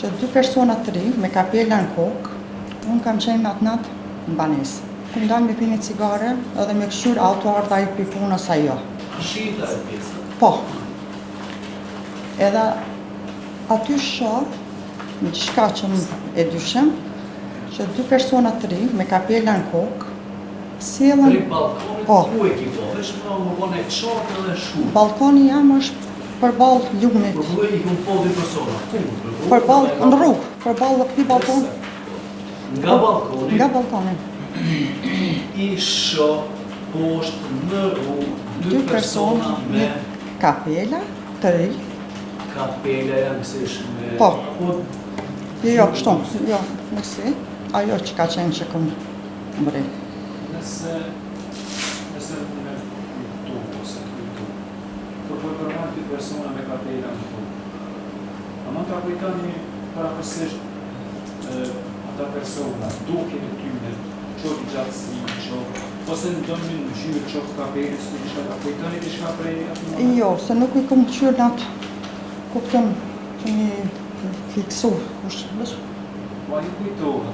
që 2 persona të ri me kapela në kokë, unë kam qenë atë natë në banesë. Kum dalë me pini cigare edhe me këshyr auto ardha i pi punës ajo. Shita e pjesë? Po. Edhe aty shoh, në qka që më e dyshem, që 2 persona të ri me kapela në kokë, sjellën. Prej balkonit, po. Ku e ki po? Vesh më bone qartë edhe shku. Balkoni jam është përballë lumit. Por ku e i kun po 2 persona? Ku? Përballë në rrugë, përballë këtij balkoni. Nga balkoni? Nga balkoni. I shoh poshtë në rrugë 2 persona me kapela të ri. Kapela janë kësish me... Po. Jo, kështu, jo, nësi. Ajo që ka qenë që këmë mbrej. Nëse me këtu, ose këtu, për përmën 2 persona me kapela në këtu, a mund të kujtoni parapërsisht ata persona, duke në tyne, qoftë gjatësi, ose në dëmin në gjyrë qoftë kapelis, ku ishka ka kujtoni të shka prej atë? Jo, se nuk i këmë qyrë në atë, kuptëm që një fiksu, Po a ju kujtohë?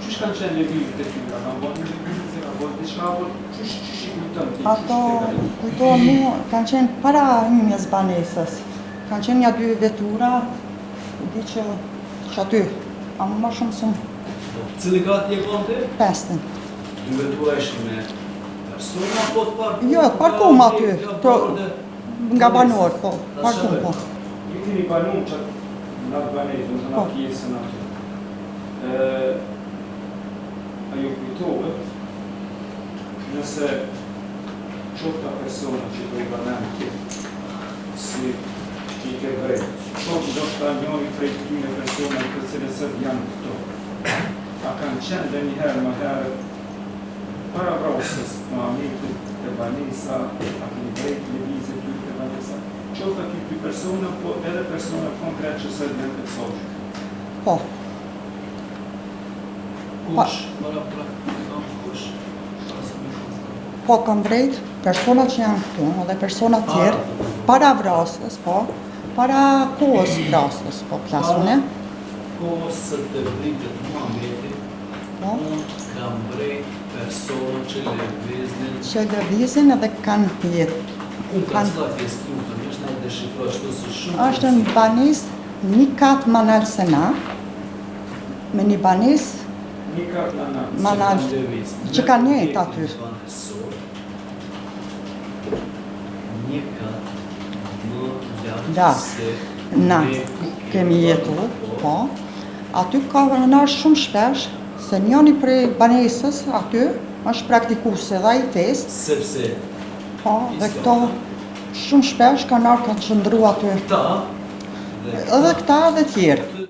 Qysh kanë qenë levivit e tyra? Kanë bërë në levivit e ka bërë të shka bërë? Qysh i kujtëm? Ato kujtohë mu, kanë qenë para hymjes banesës. Kanë qenë një 2 vetura, di që aty, a më shumë sëmë. Cili gati e konë të? 5. 2 vetura ishë me persona, po të parku? Jo, parkum aty, nga banor, po, parkum, po. Ju keni banum që në atë banesë, në atë pjesën aty. Ajo kujtohet, nëse qofta persona që do i banem si i ke vrejt, qofta do të njëri prej këtyne persona të cilësët janë këto, a kanë qenë dhe njëherë më herë para vrasës më amikit të banesa, a këni vrejt levizit të të banesa, qofta këtë 2 persona, po edhe persona konkret që së dhe të soqë. Po. Kush? Kush? Po, kam vrejt personat që janë këtu, edhe personat tjerë, para vrasës, po, para kohës vrasës, po, plasune. Kohës së të vritet Muhametit, unë kam vrejt personat që levizin edhe kanë pjetë. Unë ka cila pjesë këtu, të njështë në deshifro ashtu së shumë? Ashtë në banis një katë manal sena, me një banis Një katë manal që ka njët aty. Një katë më lartë se na kemi jetu, po. Aty ka vënar shumë shpesh, se njëni prej banesës aty është praktikuse dhe i festë. Sepse? Po, dhe këto shumë shpesh kanë arë kanë qëndru aty. Këta? Edhe këta dhe tjerë.